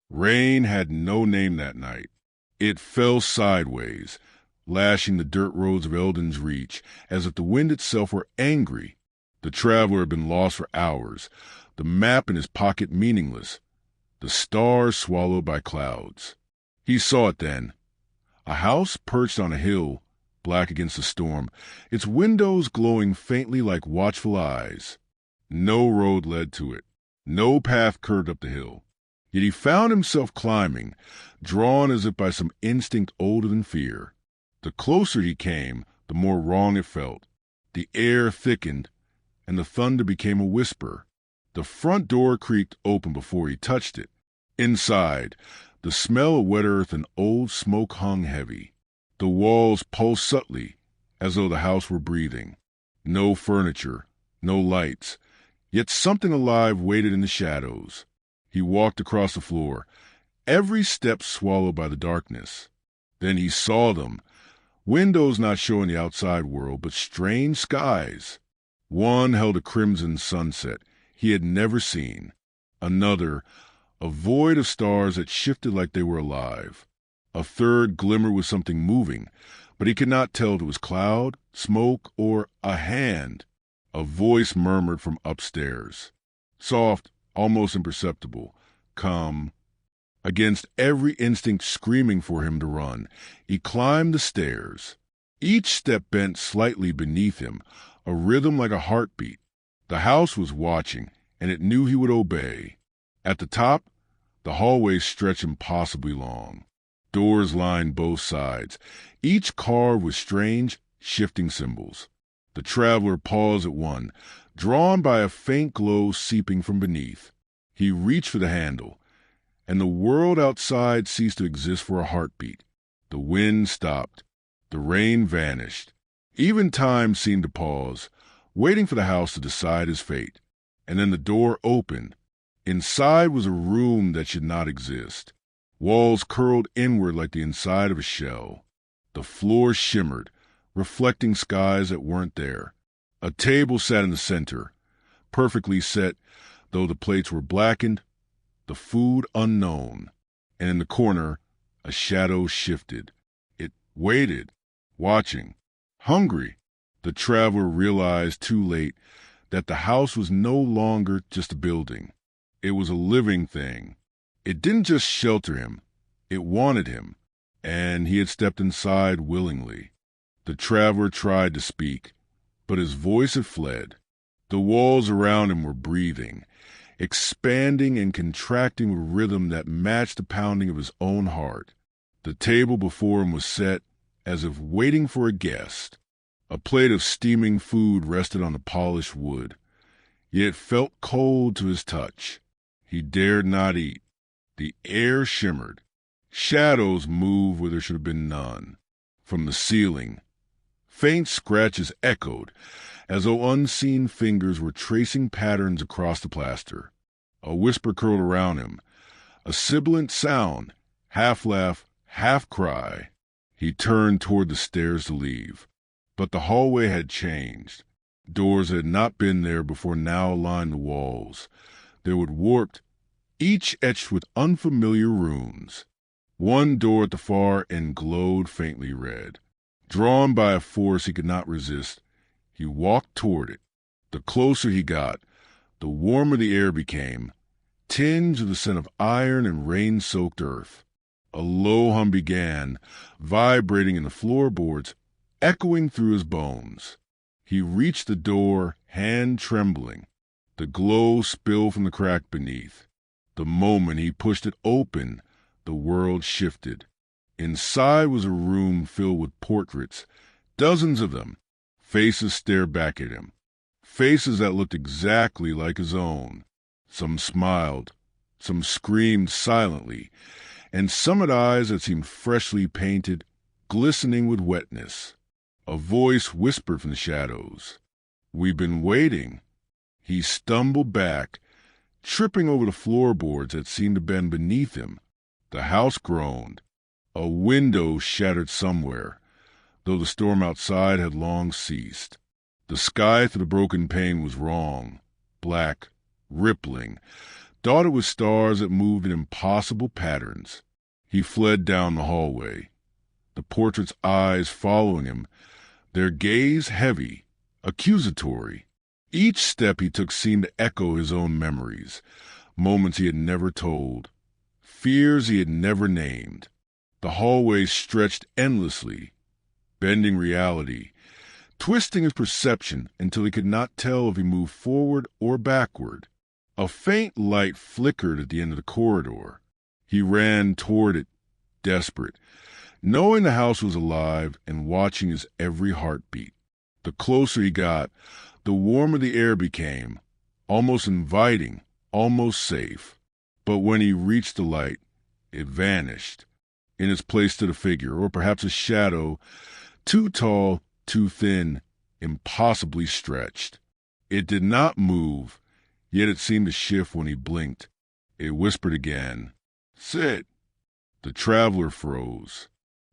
Rain had no name that night. It fell sideways, lashing the dirt roads of Eldon's Reach, as if the wind itself were angry. The traveler had been lost for hours, the map in his pocket meaningless, the stars swallowed by clouds. He saw it then. A house perched on a hill, black against the storm, its windows glowing faintly like watchful eyes. No road led to it. No path curved up the hill. Yet he found himself climbing, drawn as if by some instinct older than fear. The closer he came, the more wrong it felt. The air thickened, and the thunder became a whisper. The front door creaked open before he touched it. Inside, the smell of wet earth and old smoke hung heavy. The walls pulsed subtly, as though the house were breathing. No furniture, no lights, yet something alive waited in the shadows. He walked across the floor, every step swallowed by the darkness. Then he saw them, windows not showing the outside world, but strange skies. One held a crimson sunset he had never seen. Another, a void of stars that shifted like they were alive. A third glimmered with something moving, but he could not tell if it was cloud, smoke, or a hand. A voice murmured from upstairs. Soft, almost imperceptible. Come. Against every instinct screaming for him to run, he climbed the stairs. Each step bent slightly beneath him, a rhythm like a heartbeat. The house was watching, and it knew he would obey. At the top, the hallway stretched impossibly long. Doors lined both sides, each carved with strange, shifting symbols. The traveler paused at one, drawn by a faint glow seeping from beneath. He reached for the handle, and the world outside ceased to exist for a heartbeat. The wind stopped. The rain vanished. Even time seemed to pause, waiting for the house to decide his fate. And then the door opened. Inside was a room that should not exist. Walls curled inward like the inside of a shell. The floor shimmered, reflecting skies that weren't there. A table sat in the center, perfectly set, though the plates were blackened, the food unknown. And in the corner, a shadow shifted. It waited, watching, hungry. The traveler realized too late that the house was no longer just a building. It was a living thing. It didn't just shelter him. It wanted him, and he had stepped inside willingly. The traveler tried to speak, but his voice had fled. The walls around him were breathing, expanding and contracting with rhythm that matched the pounding of his own heart. The table before him was set as if waiting for a guest. A plate of steaming food rested on the polished wood, yet it felt cold to his touch. He dared not eat. The air shimmered. Shadows moved where there should have been none. From the ceiling, faint scratches echoed, as though unseen fingers were tracing patterns across the plaster. A whisper curled around him, a sibilant sound, half laugh, half cry. He turned toward the stairs to leave. But the hallway had changed. Doors that had not been there before now lined the walls. They were warped, each etched with unfamiliar runes. One door at the far end glowed faintly red. Drawn by a force he could not resist, he walked toward it. The closer he got, the warmer the air became, tinged with the scent of iron and rain-soaked earth. A low hum began, vibrating in the floorboards, echoing through his bones. He reached the door, hand trembling. The glow spilled from the crack beneath. The moment he pushed it open, the world shifted. Inside was a room filled with portraits, dozens of them. Faces stared back at him, faces that looked exactly like his own. Some smiled, some screamed silently, and some had eyes that seemed freshly painted, glistening with wetness. A voice whispered from the shadows, "We've been waiting." He stumbled back, tripping over the floorboards that seemed to bend beneath him. The house groaned. A window shattered somewhere, though the storm outside had long ceased. The sky through the broken pane was wrong, black, rippling, dotted with stars that moved in impossible patterns. He fled down the hallway, the portrait's eyes following him, their gaze heavy, accusatory. Each step he took seemed to echo his own memories, moments he had never told, fears he had never named. The hallway stretched endlessly, bending reality, twisting his perception until he could not tell if he moved forward or backward. A faint light flickered at the end of the corridor. He ran toward it, desperate, knowing the house was alive and watching his every heartbeat. The closer he got, the warmer the air became, almost inviting, almost safe. But when he reached the light, it vanished. In its place stood a figure, or perhaps a shadow, too tall, too thin, impossibly stretched. It did not move, yet it seemed to shift when he blinked. It whispered again, "Sit." The traveler froze.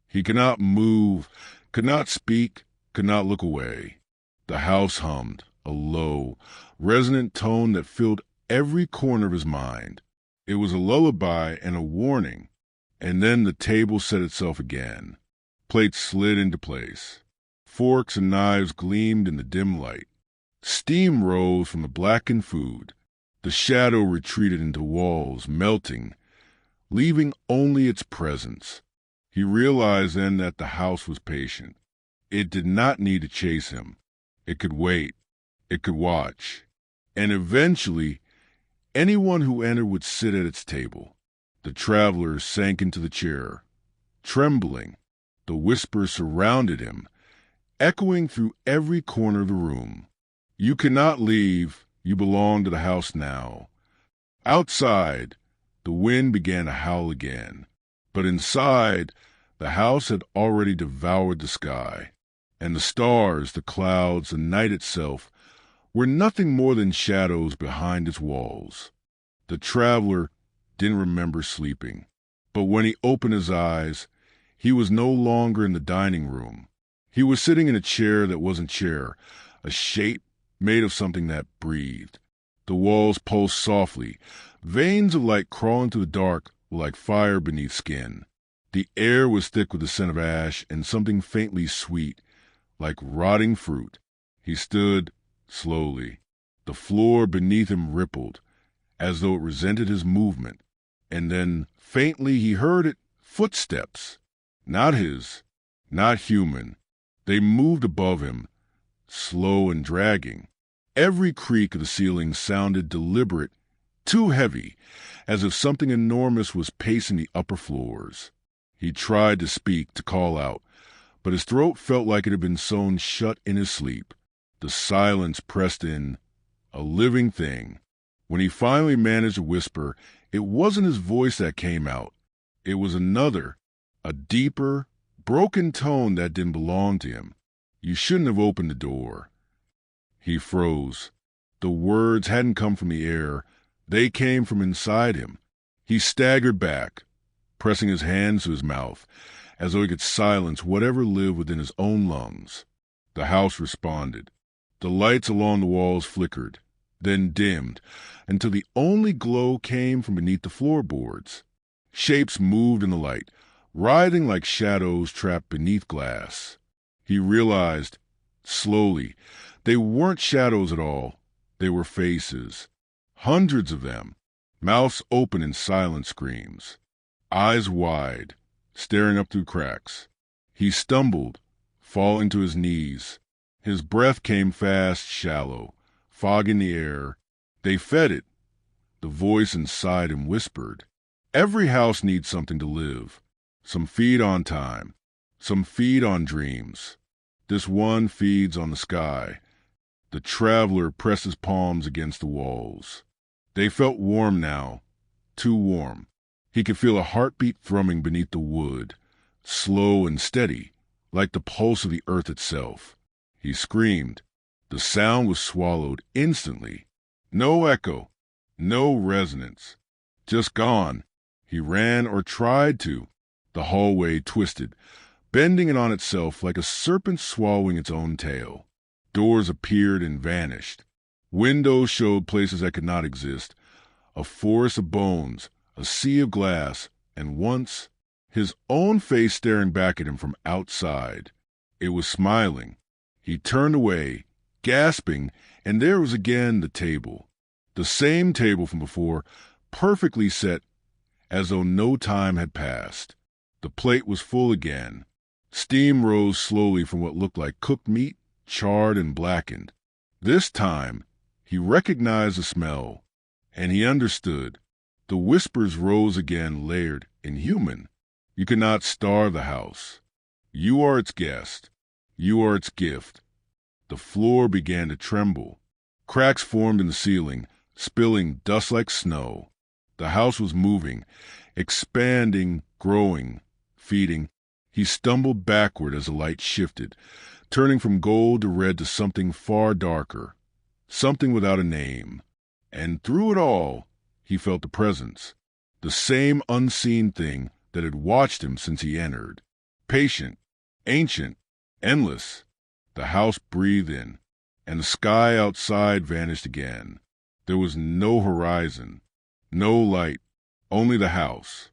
He could not move, could not speak, could not look away. The house hummed, a low, resonant tone that filled every corner of his mind. It was a lullaby and a warning. And then the table set itself again. Plates slid into place. Forks and knives gleamed in the dim light. Steam rose from the blackened food. The shadow retreated into walls, melting, leaving only its presence. He realized then that the house was patient. It did not need to chase him. It could wait. It could watch. And eventually, anyone who entered would sit at its table. The traveler sank into the chair, trembling. The whispers surrounded him, echoing through every corner of the room. "You cannot leave. You belong to the house now." Outside, the wind began to howl again. But inside, the house had already devoured the sky. And the stars, the clouds, the night itself were nothing more than shadows behind its walls. The traveler didn't remember sleeping. But when he opened his eyes, he was no longer in the dining room. He was sitting in a chair that wasn't chair, a shape made of something that breathed. The walls pulsed softly. Veins of light crawling through the dark were like fire beneath skin. The air was thick with the scent of ash and something faintly sweet, like rotting fruit. He stood slowly. The floor beneath him rippled, as though it resented his movement. And then, faintly, he heard it, footsteps. Not his, not human. They moved above him, slow and dragging. Every creak of the ceiling sounded deliberate, too heavy, as if something enormous was pacing the upper floors. He tried to speak, to call out, but his throat felt like it had been sewn shut in his sleep. The silence pressed in, a living thing. When he finally managed to whisper, it wasn't his voice that came out. It was another, a deeper, broken tone that didn't belong to him. "You shouldn't have opened the door." He froze. The words hadn't come from the air. They came from inside him. He staggered back, pressing his hands to his mouth, as though he could silence whatever lived within his own lungs. The house responded. The lights along the walls flickered, then dimmed, until the only glow came from beneath the floorboards. Shapes moved in the light, writhing like shadows trapped beneath glass. He realized, slowly, they weren't shadows at all. They were faces. Hundreds of them, mouths open in silent screams, eyes wide, staring up through cracks. He stumbled, falling to his knees. His breath came fast, shallow, fogging the air. They fed it. The voice inside him whispered, "Every house needs something to live. Some feed on time. Some feed on dreams. This one feeds on the sky." The traveler pressed his palms against the walls. They felt warm now, too warm. He could feel a heartbeat thrumming beneath the wood, slow and steady, like the pulse of the earth itself. He screamed. The sound was swallowed instantly. No echo, no resonance. Just gone. He ran or tried to. The hallway twisted, bending it on itself like a serpent swallowing its own tail. Doors appeared and vanished. Windows showed places that could not exist. A forest of bones, a sea of glass, and once, his own face staring back at him from outside. It was smiling. He turned away, gasping, and there was again the table. The same table from before, perfectly set as though no time had passed. The plate was full again. Steam rose slowly from what looked like cooked meat, charred and blackened. This time, he recognized the smell, and he understood. The whispers rose again, layered and human. You cannot starve the house. You are its guest. You are its gift. The floor began to tremble. Cracks formed in the ceiling, spilling dust like snow. The house was moving, expanding, growing, feeding. He stumbled backward as the light shifted, turning from gold to red to something far darker, something without a name. And through it all, he felt the presence, the same unseen thing that had watched him since he entered. Patient, ancient, endless. The house breathed in, and the sky outside vanished again. There was no horizon, no light, only the house,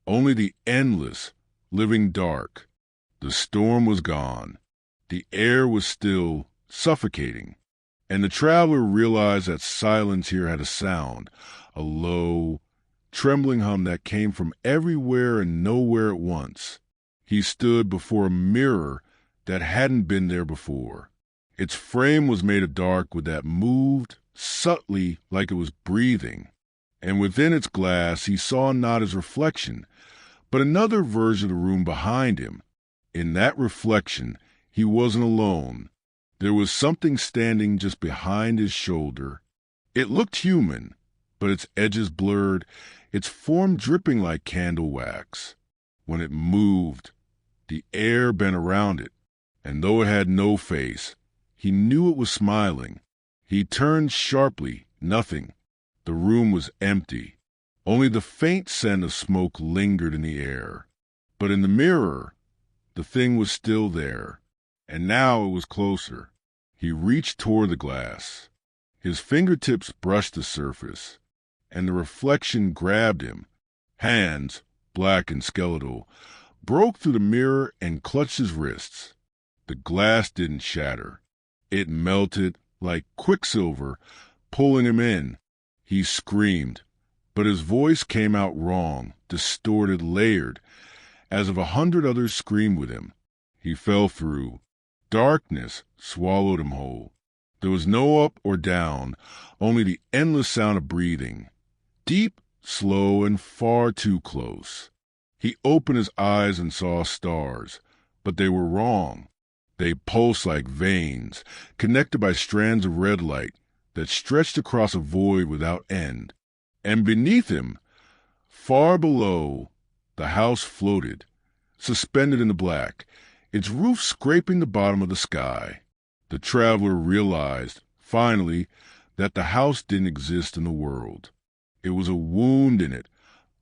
only the endless, living dark. The storm was gone. The air was still, suffocating, and the traveler realized that silence here had a sound, a low, trembling hum that came from everywhere and nowhere at once. He stood before a mirror that hadn't been there before. Its frame was made of dark wood that moved subtly like it was breathing, and within its glass he saw not his reflection, but another version of the room behind him. In that reflection, he wasn't alone. There was something standing just behind his shoulder. It looked human, but its edges blurred, its form dripping like candle wax. When it moved, the air bent around it, and though it had no face, he knew it was smiling. He turned sharply. Nothing. The room was empty. Only the faint scent of smoke lingered in the air. But in the mirror, the thing was still there, and now it was closer. He reached toward the glass. His fingertips brushed the surface, and the reflection grabbed him. Hands, black and skeletal, broke through the mirror and clutched his wrists. The glass didn't shatter. It melted like quicksilver, pulling him in. He screamed, but his voice came out wrong, distorted, layered, as if 100 others screamed with him. He fell through. Darkness swallowed him whole. There was no up or down, only the endless sound of breathing. Deep, slow, and far too close. He opened his eyes and saw stars, but they were wrong. They pulsed like veins, connected by strands of red light that stretched across a void without end. And beneath him, far below, the house floated, suspended in the black, its roof scraping the bottom of the sky. The traveler realized, finally, that the house didn't exist in the world. It was a wound in it,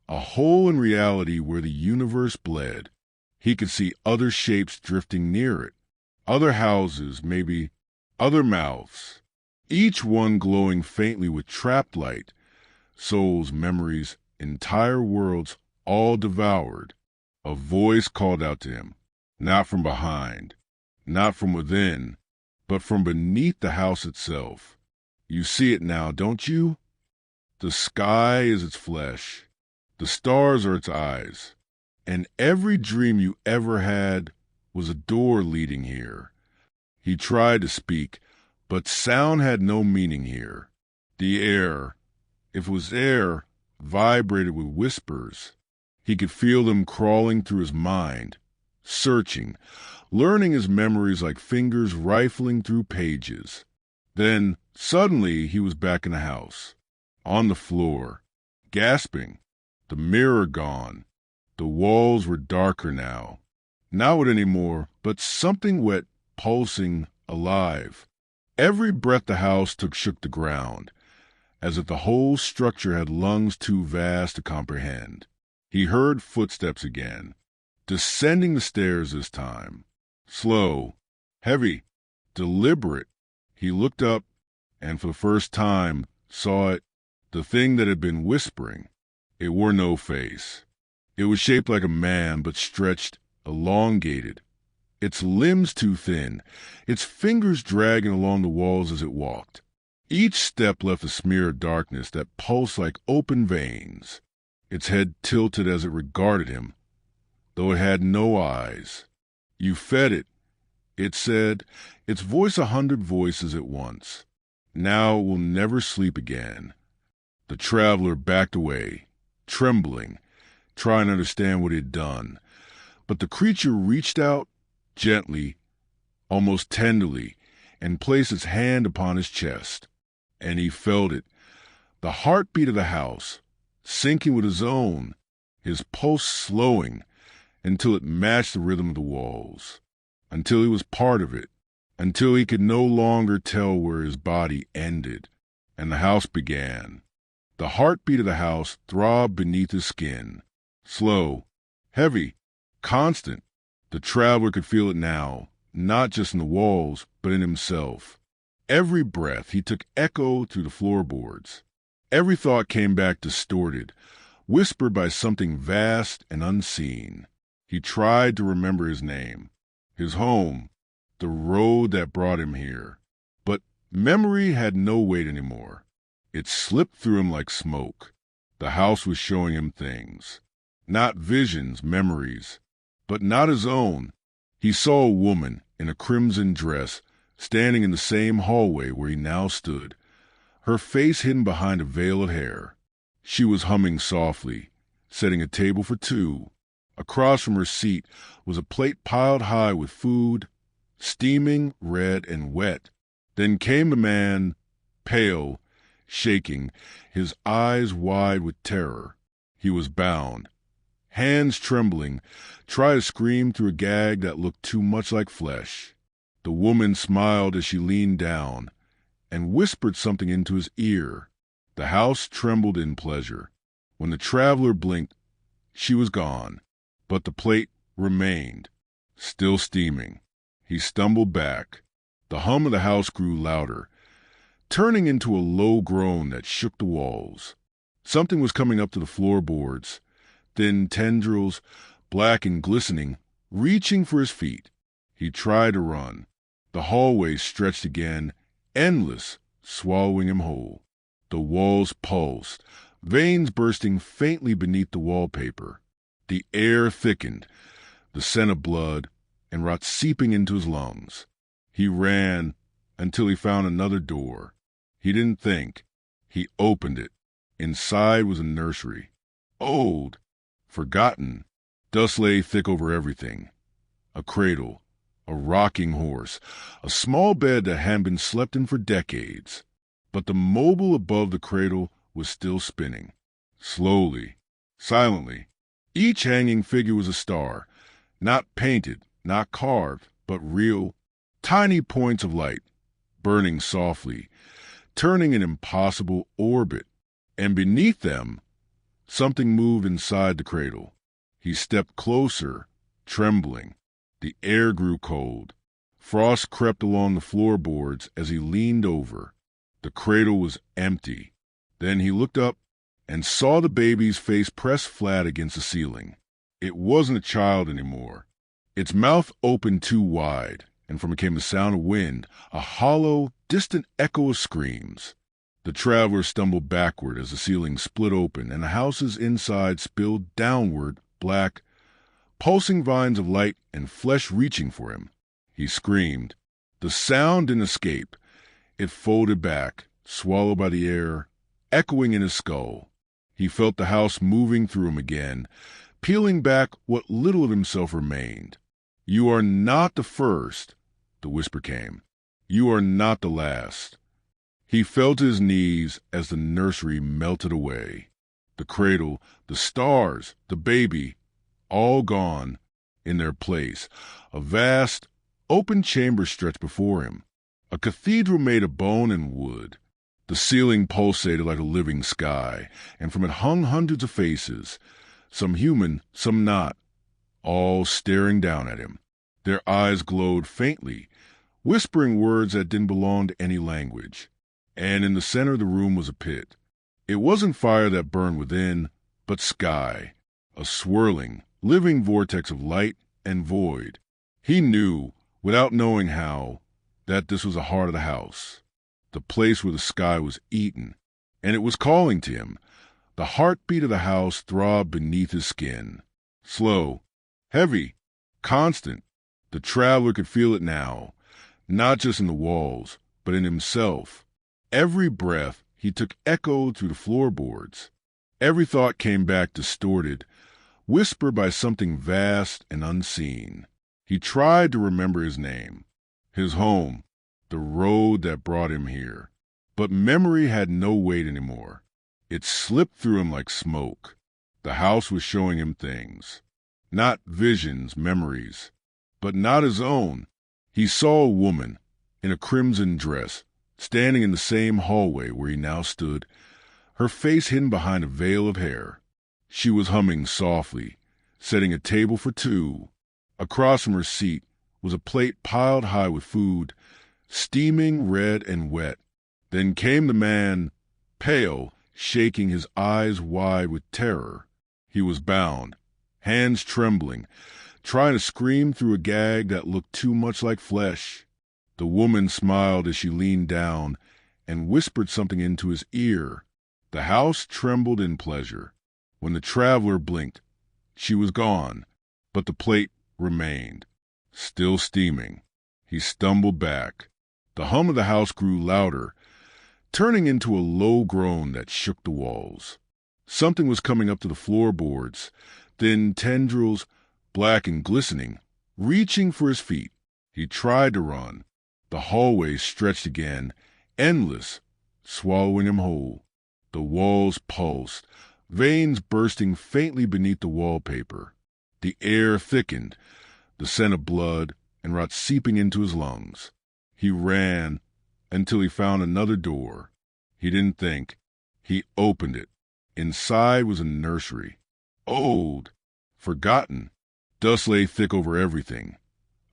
a hole in reality where the universe bled. He could see other shapes drifting near it, other houses, maybe other mouths, each one glowing faintly with trapped light, souls, memories, entire worlds, all devoured. A voice called out to him, not from behind, not from within, but from beneath the house itself. You see it now, don't you? The sky is its flesh, the stars are its eyes, and every dream you ever had was a door leading here. He tried to speak, but sound had no meaning here. The air, if it was air, vibrated with whispers. He could feel them crawling through his mind, searching, learning his memories like fingers rifling through pages. Then, suddenly, he was back in the house, on the floor, gasping, the mirror gone. The walls were darker now. Not wood anymore, but something wet, pulsing, alive. Every breath the house took shook the ground, as if the whole structure had lungs too vast to comprehend. He heard footsteps again, descending the stairs this time. Slow, heavy, deliberate. He looked up, and for the first time saw it, The thing that had been whispering, it wore no face. It was shaped like a man, but stretched, elongated, its limbs too thin, its fingers dragging along the walls as it walked. Each step left a smear of darkness that pulsed like open veins. Its head tilted as it regarded him, though it had no eyes. "You fed it," it said, its voice 100 voices at once. "Now it will never sleep again." The traveler backed away, trembling, trying to understand what he had done. But the creature reached out, gently, almost tenderly, and placed its hand upon his chest. And he felt it, the heartbeat of the house, syncing with his own, his pulse slowing until it matched the rhythm of the walls, until he was part of it, until he could no longer tell where his body ended and the house began. The heartbeat of the house throbbed beneath his skin, slow, heavy, constant. The traveler could feel it now, not just in the walls, but in himself. Every breath he took echoed through the floorboards. Every thought came back distorted, whispered by something vast and unseen. He tried to remember his name, his home, the road that brought him here. But memory had no weight anymore. It slipped through him like smoke. The house was showing him things. Not visions, memories, but not his own. He saw a woman in a crimson dress standing in the same hallway where he now stood, her face hidden behind a veil of hair. She was humming softly, setting a table for two. Across from her seat was a plate piled high with food, steaming, red, and wet. Then came the man, pale, shaking, his eyes wide with terror. He was bound, hands trembling, trying to scream through a gag that looked too much like flesh. The woman smiled as she leaned down and whispered something into his ear. The house trembled in pleasure. When the traveler blinked, she was gone, but the plate remained, still steaming. He stumbled back. The hum of the house grew louder, turning into a low groan that shook the walls. Something was coming up to the floorboards, thin tendrils, black and glistening, reaching for his feet. He tried to run. The hallway stretched again, endless, swallowing him whole. The walls pulsed, veins bursting faintly beneath the wallpaper. The air thickened, the scent of blood and rot seeping into his lungs. He ran until he found another door. He didn't think. He opened it. Inside was a nursery. Old, forgotten. Dust lay thick over everything. A cradle, a rocking horse, a small bed that hadn't been slept in for decades. But the mobile above the cradle was still spinning. Slowly, silently. Each hanging figure was a star, not painted, not carved, but real, tiny points of light, burning softly, turning an impossible orbit. And beneath them, something moved inside the cradle. He stepped closer, trembling. The air grew cold. Frost crept along the floorboards as he leaned over. The cradle was empty. Then he looked up and saw the baby's face pressed flat against the ceiling. It wasn't a child anymore. Its mouth opened too wide, and from it came the sound of wind, a hollow, distant echo of screams. The traveler stumbled backward as the ceiling split open and the house's inside spilled downward, black, pulsing vines of light and flesh reaching for him. He screamed. The sound didn't escape. It folded back, swallowed by the air, echoing in his skull. He felt the house moving through him again, peeling back what little of himself remained. "You are not the first," the whisper came. "You are not the last." He fell to his knees as the nursery melted away. The cradle, the stars, the baby, all gone. In their place, a vast, open chamber stretched before him, a cathedral made of bone and wood. The ceiling pulsated like a living sky, and from it hung hundreds of faces, some human, some not, all staring down at him. Their eyes glowed faintly, whispering words that didn't belong to any language. And in the center of the room was a pit, It wasn't fire that burned within, but sky, a swirling, living vortex of light and void. He knew, without knowing how, that this was the heart of the house, the place where the sky was eaten, and it was calling to him. The heartbeat of the house throbbed beneath his skin. Slow, heavy, constant. The traveler could feel it now, not just in the walls, but in himself. Every breath he took echoed through the floorboards. Every thought came back distorted, whispered by something vast and unseen. He tried to remember his name, his home, the road that brought him here. But memory had no weight anymore. It slipped through him like smoke. The house was showing him things. Not visions, memories, but not his own. He saw a woman in a crimson dress, standing in the same hallway where he now stood, her face hidden behind a veil of hair. She was humming softly, setting a table for two. Across from her seat was a plate piled high with food, steaming red and wet. Then came the man, pale, shaking his eyes wide with terror. He was bound, hands trembling, trying to scream through a gag that looked too much like flesh. The woman smiled as she leaned down and whispered something into his ear. The house trembled in pleasure. When the traveler blinked, she was gone, but the plate remained, still steaming. He stumbled back. The hum of the house grew louder, turning into a low groan that shook the walls. Something was coming up to the floorboards, thin tendrils, black and glistening, reaching for his feet. He tried to run. The hallway stretched again, endless, swallowing him whole. The walls pulsed, veins bursting faintly beneath the wallpaper. The air thickened, the scent of blood and rot seeping into his lungs. He ran until he found another door. He didn't think. He opened it. Inside was a nursery. Old, forgotten. Dust lay thick over everything.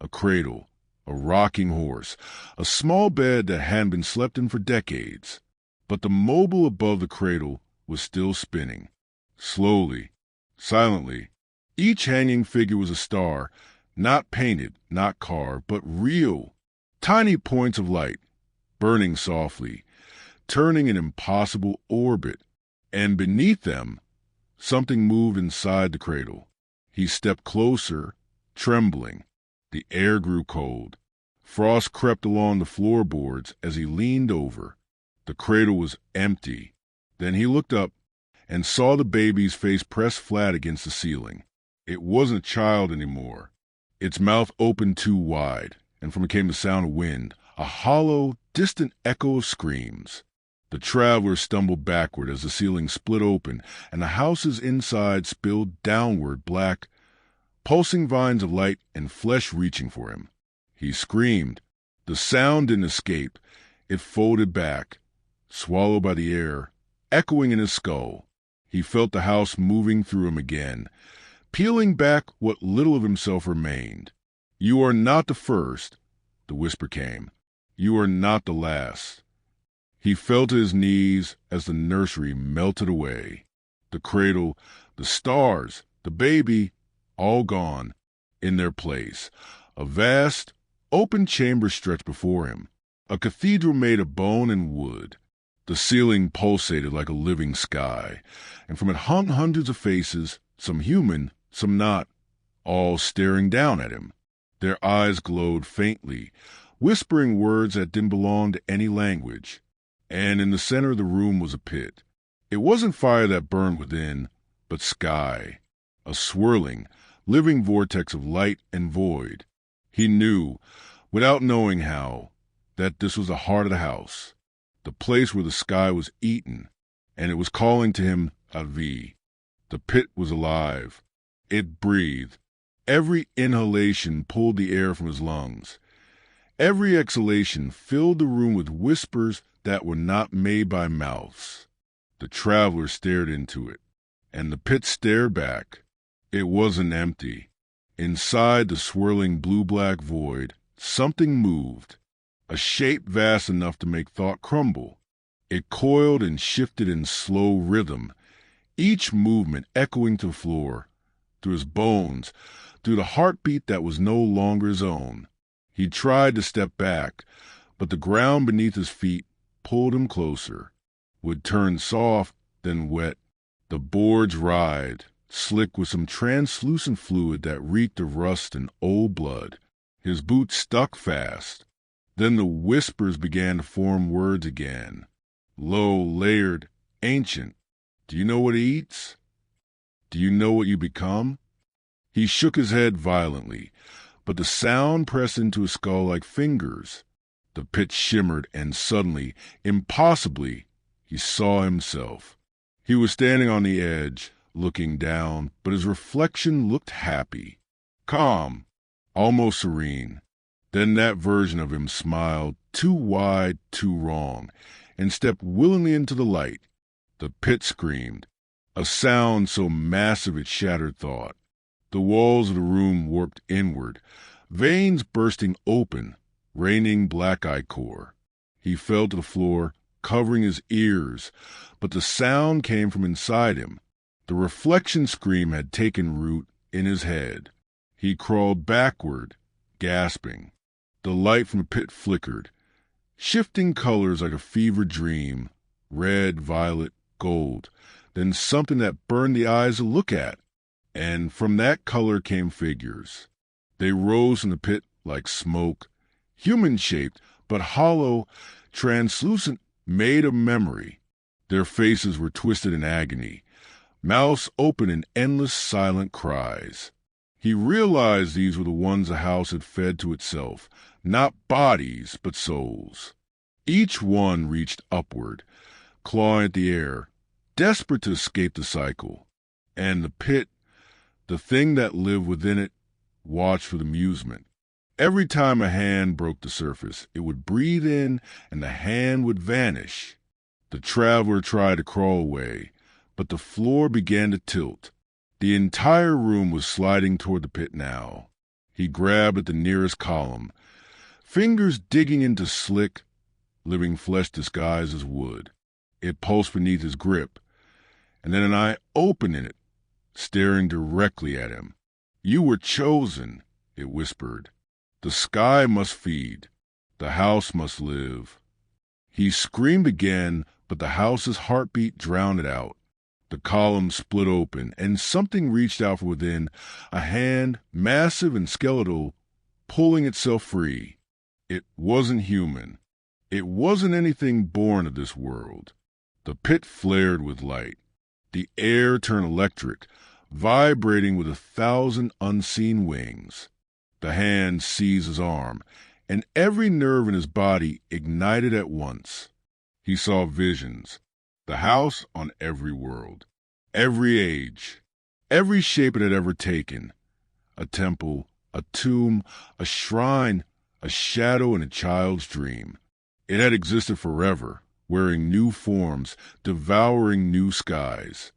A cradle, a rocking horse, a small bed that hadn't been slept in for decades. But the mobile above the cradle was still spinning. Slowly, silently. Each hanging figure was a star, not painted, not carved, but real. Tiny points of light, burning softly, turning an impossible orbit. And beneath them, something moved inside the cradle. He stepped closer, trembling. The air grew cold. Frost crept along the floorboards as he leaned over. The cradle was empty. Then he looked up and saw the baby's face pressed flat against the ceiling. It wasn't a child anymore. Its mouth opened too wide, and from it came the sound of wind, a hollow, distant echo of screams. The traveler stumbled backward as the ceiling split open, and the house's inside spilled downward, black, pulsing vines of light and flesh reaching for him. He screamed. The sound didn't escape. It folded back, swallowed by the air, echoing in his skull. He felt the house moving through him again, peeling back what little of himself remained. "You are not the first," the whisper came. "You are not the last." He fell to his knees as the nursery melted away. The cradle, the stars, the baby, all gone. In their place, a vast, open chamber stretched before him, a cathedral made of bone and wood. The ceiling pulsated like a living sky, and from it hung hundreds of faces, some human, some not, all staring down at him. Their eyes glowed faintly, whispering words that didn't belong to any language. And in the center of the room was a pit. It wasn't fire that burned within, but sky, a swirling, living vortex of light and void. He knew, without knowing how, that this was the heart of the house, the place where the sky was eaten, and it was calling to him Avi. The pit was alive. It breathed. Every inhalation pulled the air from his lungs. Every exhalation filled the room with whispers that were not made by mouths. The traveler stared into it, and the pit stared back. It wasn't empty. Inside the swirling blue-black void, something moved, a shape vast enough to make thought crumble. It coiled and shifted in slow rhythm, each movement echoing to the floor, through his bones, through the heartbeat that was no longer his own. He tried to step back, but the ground beneath his feet pulled him closer, would turn soft, then wet. The boards writhed, slick with some translucent fluid that reeked of rust and old blood. His boots stuck fast. Then the whispers began to form words again. Low, layered, ancient. Do you know what he eats? Do you know what you become? He shook his head violently, but the sound pressed into his skull like fingers. The pit shimmered, and suddenly, impossibly, he saw himself. He was standing on the edge, looking down, but his reflection looked happy, calm, almost serene. Then that version of him smiled, too wide, too wrong, and stepped willingly into the light. The pit screamed, a sound so massive it shattered thought. The walls of the room warped inward, veins bursting open, raining black ichor. He fell to the floor, covering his ears, but the sound came from inside him. The reflection scream had taken root in his head. He crawled backward, gasping. The light from the pit flickered, shifting colors like a fevered dream, red, violet, gold, then something that burned the eyes to look at. And from that color came figures. They rose from the pit like smoke, human-shaped, but hollow, translucent, made of memory. Their faces were twisted in agony, mouths open in endless silent cries. He realized these were the ones the house had fed to itself, not bodies, but souls. Each one reached upward, clawing at the air, desperate to escape the cycle. And the pit, the thing that lived within it, watched with amusement. Every time a hand broke the surface, it would breathe in and the hand would vanish. The traveler tried to crawl away, but the floor began to tilt. The entire room was sliding toward the pit now. He grabbed at the nearest column, fingers digging into slick, living flesh disguised as wood. It pulsed beneath his grip, and then an eye opened in it, staring directly at him. "You were chosen," it whispered. "The sky must feed. The house must live." He screamed again, but the house's heartbeat drowned it out. The column split open, and something reached out from within, a hand, massive and skeletal, pulling itself free. It wasn't human. It wasn't anything born of this world. The pit flared with light. The air turned electric, vibrating with 1,000 unseen wings. The hand seized his arm, and every nerve in his body ignited at once. He saw visions, the house on every world, every age, every shape it had ever taken. A temple, a tomb, a shrine, a shadow in a child's dream. It had existed forever, wearing new forms, devouring new skies.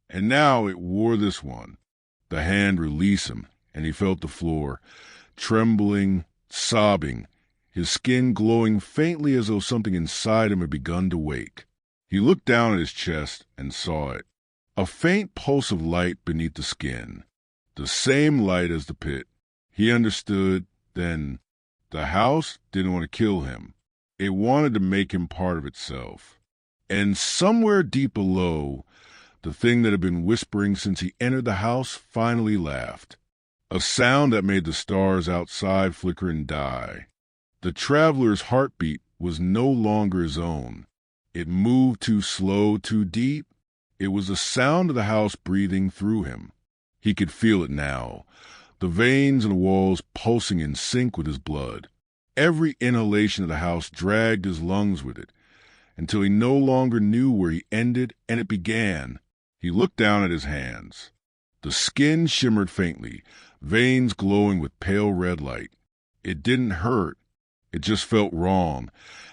And now it wore this one. The hand released him, and he felt the floor, trembling, sobbing, his skin glowing faintly as though something inside him had begun to wake. He looked down at his chest and saw it. A faint pulse of light beneath the skin. The same light as the pit. He understood then. The house didn't want to kill him. It wanted to make him part of itself. And somewhere deep below, the thing that had been whispering since he entered the house finally laughed. A sound that made the stars outside flicker and die. The traveler's heartbeat was no longer his own. It moved too slow, too deep. It was the sound of the house breathing through him. He could feel it now, the veins in the walls pulsing in sync with his blood. Every inhalation of the house dragged his lungs with it, until he no longer knew where he ended and it began. He looked down at his hands. The skin shimmered faintly, veins glowing with pale red light. It didn't hurt. It just felt wrong,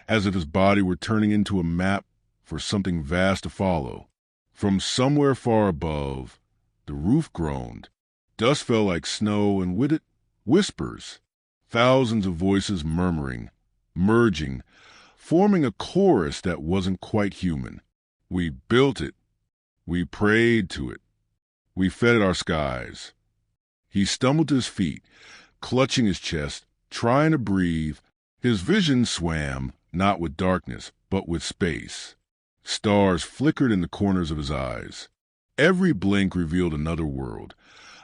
as if his body were turning into a map for something vast to follow. From somewhere far above, the roof groaned. Dust fell like snow, and with it, whispers. Thousands of voices murmuring, merging, forming a chorus that wasn't quite human. We built it. We prayed to it. We fed it our skies. He stumbled to his feet, clutching his chest, trying to breathe. His vision swam, not with darkness, but with space. Stars flickered in the corners of his eyes. Every blink revealed another world,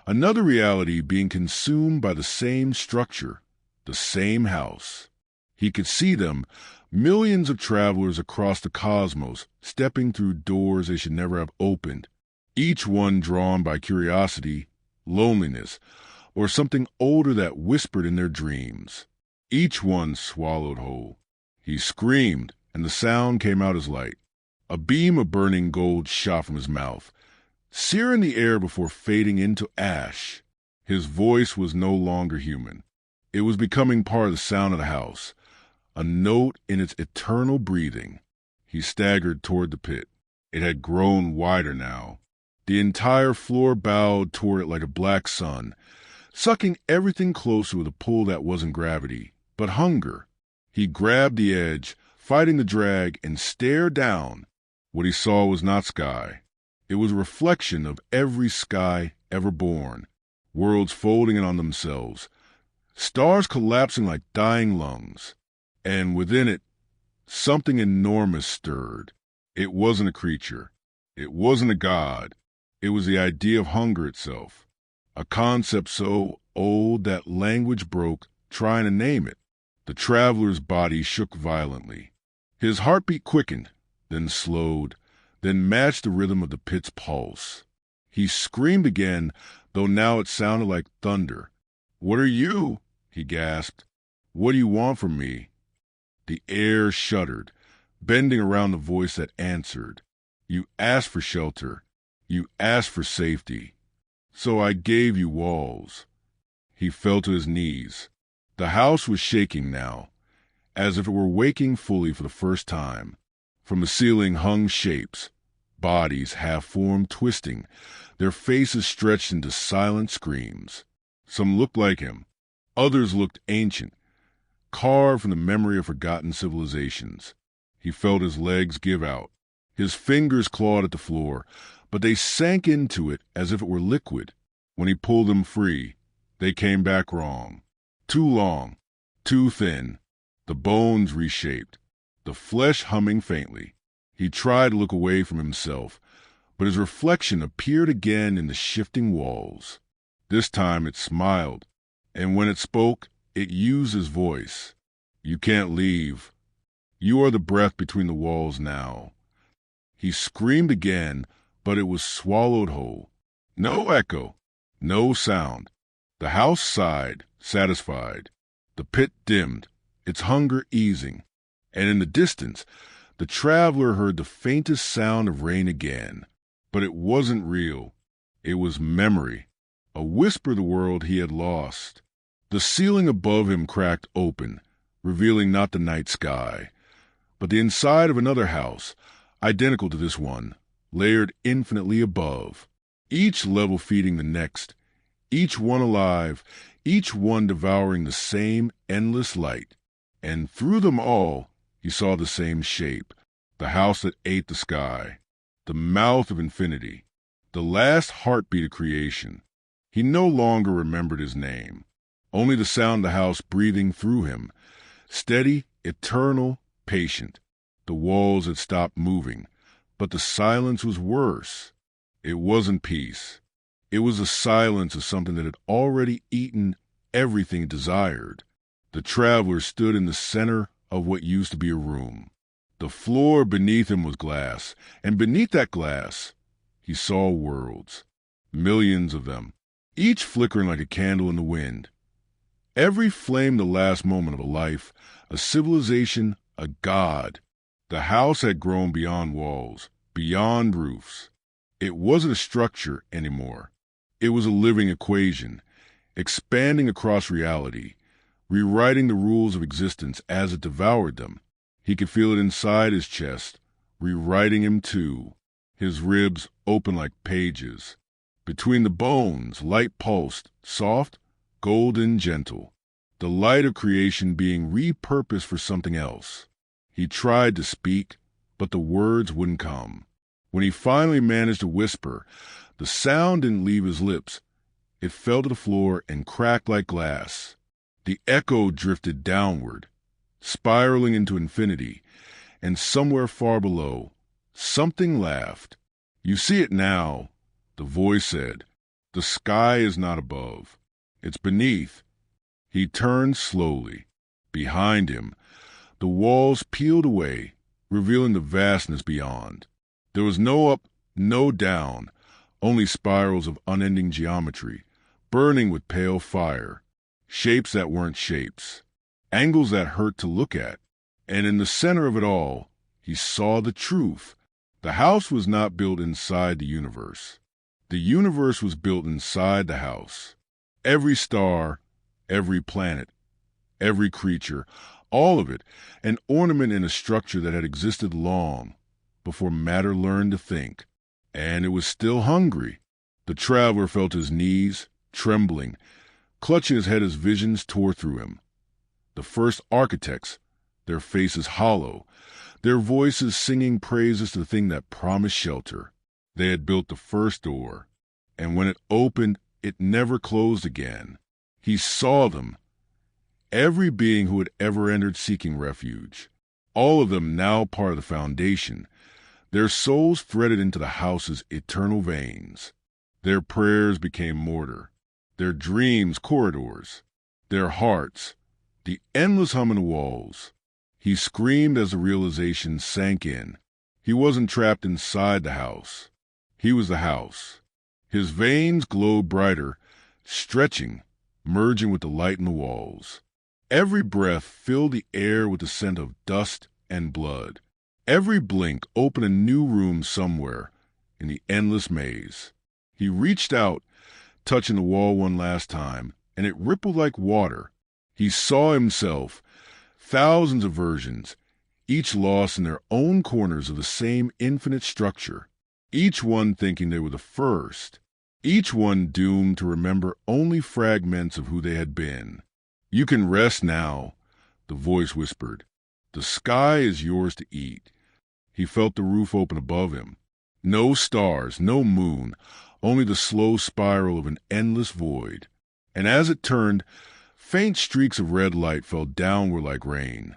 another reality being consumed by the same structure, the same house. He could see them, millions of travelers across the cosmos, stepping through doors they should never have opened, each one drawn by curiosity, loneliness, or something older that whispered in their dreams. Each one swallowed whole. He screamed, and the sound came out as light. A beam of burning gold shot from his mouth, searing the air before fading into ash. His voice was no longer human. It was becoming part of the sound of the house, a note in its eternal breathing. He staggered toward the pit. It had grown wider now. The entire floor bowed toward it like a black sun, sucking everything closer with a pull that wasn't gravity, but hunger. He grabbed the edge, fighting the drag, and stared down. What he saw was not sky. It was a reflection of every sky ever born, worlds folding in on themselves, stars collapsing like dying lungs. And within it, something enormous stirred. It wasn't a creature. It wasn't a god. It was the idea of hunger itself, a concept so old that language broke trying to name it. The traveler's body shook violently. His heartbeat quickened, then slowed, then matched the rhythm of the pit's pulse. He screamed again, though now it sounded like thunder. "What are you?" he gasped. "What do you want from me?" The air shuddered, bending around the voice that answered. "You asked for shelter. You asked for safety. So I gave you walls." He fell to his knees. The house was shaking now, as if it were waking fully for the first time. From the ceiling hung shapes, bodies half-formed, twisting, their faces stretched into silent screams. Some looked like him. Others looked ancient, carved from the memory of forgotten civilizations. He felt his legs give out. His fingers clawed at the floor, but they sank into it as if it were liquid. When he pulled them free, they came back wrong. Too long, too thin, the bones reshaped, the flesh humming faintly. He tried to look away from himself, but his reflection appeared again in the shifting walls. This time it smiled, and when it spoke, it used his voice. "You can't leave. You are the breath between the walls now." He screamed again, but it was swallowed whole. No echo, no sound. The house sighed, satisfied. The pit dimmed, its hunger easing, and in the distance, the traveler heard the faintest sound of rain again. But it wasn't real. It was memory, a whisper of the world he had lost. The ceiling above him cracked open, revealing not the night sky, but the inside of another house, identical to this one, layered infinitely above, each level feeding the next, each one alive, each one devouring the same endless light. And through them all, he saw the same shape, the house that ate the sky, the mouth of infinity, the last heartbeat of creation. He no longer remembered his name, only the sound of the house breathing through him, steady, eternal, patient. The walls had stopped moving, but the silence was worse. It wasn't peace. It was the silence of something that had already eaten everything it desired. The traveler stood in the center of what used to be a room. The floor beneath him was glass, and beneath that glass, he saw worlds, millions of them, each flickering like a candle in the wind. Every flame the last moment of a life, a civilization, a god. The house had grown beyond walls, beyond roofs. It wasn't a structure anymore. It was a living equation, expanding across reality, rewriting the rules of existence as it devoured them. He could feel it inside his chest, rewriting him too, his ribs open like pages. Between the bones, light pulsed, soft, golden, gentle, the light of creation being repurposed for something else. He tried to speak, but the words wouldn't come. When he finally managed to whisper, the sound didn't leave his lips. It fell to the floor and cracked like glass. The echo drifted downward, spiraling into infinity, and somewhere far below, something laughed. "You see it now," the voice said. "The sky is not above. It's beneath." He turned slowly. Behind him, the walls peeled away, revealing the vastness beyond. There was no up, no down, only spirals of unending geometry, burning with pale fire, shapes that weren't shapes, angles that hurt to look at. And in the center of it all, he saw the truth. The house was not built inside the universe. The universe was built inside the house. Every star, every planet, every creature, all of it, an ornament in a structure that had existed long before matter learned to think. And it was still hungry. The traveler felt his knees trembling, clutching his head as visions tore through him. The first architects, their faces hollow, their voices singing praises to the thing that promised shelter. They had built the first door, and when it opened, it never closed again. He saw them, every being who had ever entered seeking refuge, all of them now part of the foundation, their souls threaded into the house's eternal veins. Their prayers became mortar, their dreams corridors, their hearts the endless hum in the walls. He screamed as the realization sank in. He wasn't trapped inside the house. He was the house. His veins glowed brighter, stretching, merging with the light in the walls. Every breath filled the air with the scent of dust and blood. Every blink opened a new room somewhere in the endless maze. He reached out, touching the wall one last time, and it rippled like water. He saw himself, thousands of versions, each lost in their own corners of the same infinite structure, each one thinking they were the first, each one doomed to remember only fragments of who they had been. "You can rest now," the voice whispered. "The sky is yours to eat." He felt the roof open above him. No stars, no moon, only the slow spiral of an endless void. And as it turned, faint streaks of red light fell downward like rain,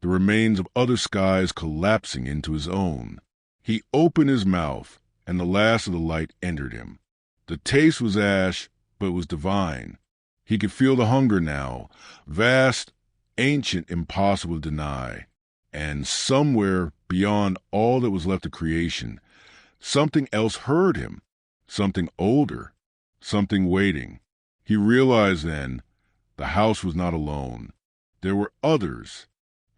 the remains of other skies collapsing into his own. He opened his mouth, and the last of the light entered him. The taste was ash, but it was divine. He could feel the hunger now, vast, ancient, impossible to deny. And somewhere beyond all that was left of creation, something else heard him, something older, something waiting. He realized then the house was not alone. There were others,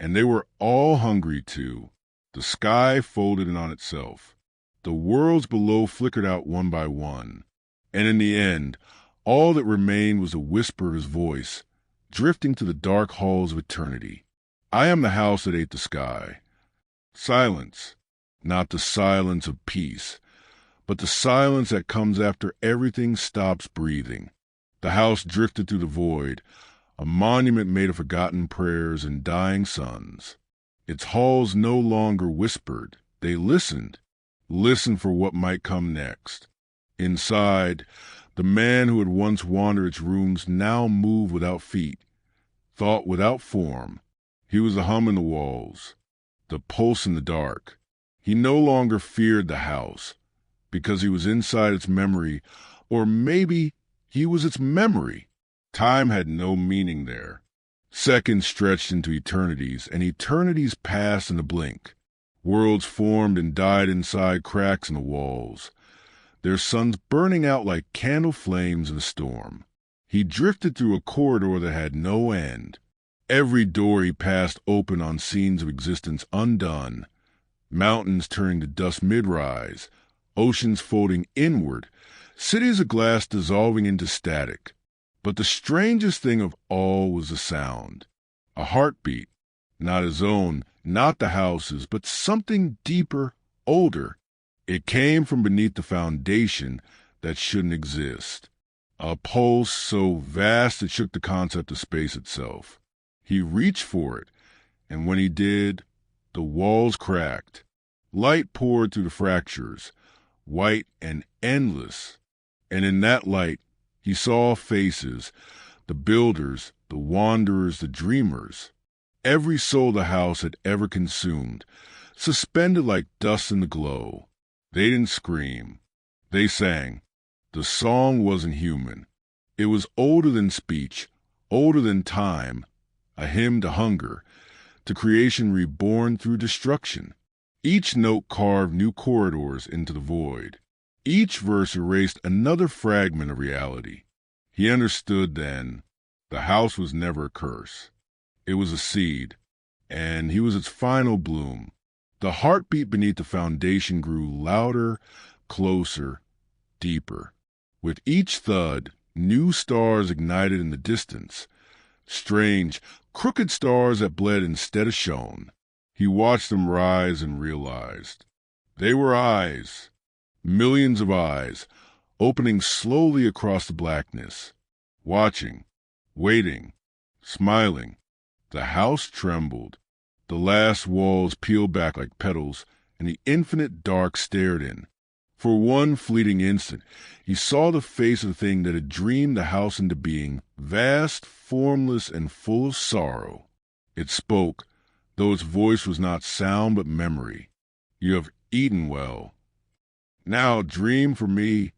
and they were all hungry too. The sky folded in on itself. The worlds below flickered out one by one. And in the end, all that remained was a whisper of his voice, drifting to the dark halls of eternity. "I am the house that ate the sky." Silence, not the silence of peace, but the silence that comes after everything stops breathing. The house drifted through the void, a monument made of forgotten prayers and dying suns. Its halls no longer whispered, they listened for what might come next. Inside, the man who had once wandered its rooms now moved without feet, thought without form. He was the hum in the walls, the pulse in the dark. He no longer feared the house, because he was inside its memory, or maybe he was its memory. Time had no meaning there. Seconds stretched into eternities, and eternities passed in a blink. Worlds formed and died inside cracks in the walls, their suns burning out like candle flames in a storm. He drifted through a corridor that had no end. Every door he passed opened on scenes of existence undone, mountains turning to dust mid-rise, oceans folding inward, cities of glass dissolving into static. But the strangest thing of all was the sound. A heartbeat, not his own, not the house's, but something deeper, older. It came from beneath the foundation that shouldn't exist. A pulse so vast it shook the concept of space itself. He reached for it, and when he did, The walls cracked. Light poured through the fractures, white and endless. And in that light, he saw faces, the builders, the wanderers, the dreamers. Every soul the house had ever consumed, suspended like dust in the glow. They didn't scream. They sang. The song wasn't human. It was older than speech, older than time, a hymn to hunger, to creation reborn through destruction. Each note carved new corridors into the void. Each verse erased another fragment of reality. He understood then the house was never a curse. It was a seed, and he was its final bloom. The heartbeat beneath the foundation grew louder, closer, deeper. With each thud, new stars ignited in the distance, strange, crooked stars that bled instead of shone. He watched them rise and realized they were eyes, millions of eyes, opening slowly across the blackness, watching, waiting, smiling. The house trembled. The last walls peeled back like petals, and the infinite dark stared in. For one fleeting instant, he saw the face of the thing that had dreamed the house into being, vast, formless, and full of sorrow. It spoke, though its voice was not sound but memory. You have eaten well. Now dream for me.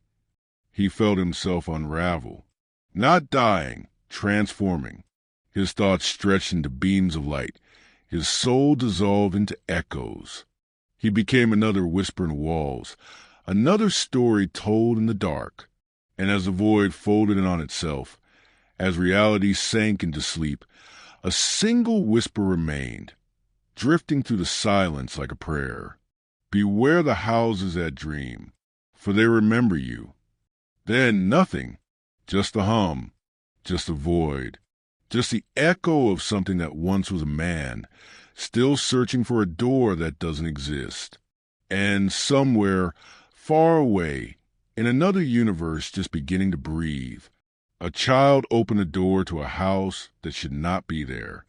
He felt himself unravel. Not dying, transforming. His thoughts stretched into beams of light. His soul dissolved into echoes. He became another whisper in walls, another story told in the dark. And as the void folded in on itself, as reality sank into sleep, a single whisper remained, drifting through the silence like a prayer. Beware the houses that dream, for they remember you. Then nothing, just the hum, just a void, just the echo of something that once was a man, still searching for a door that doesn't exist. And somewhere, far away, in another universe just beginning to breathe, a child opened a door to a house that should not be there.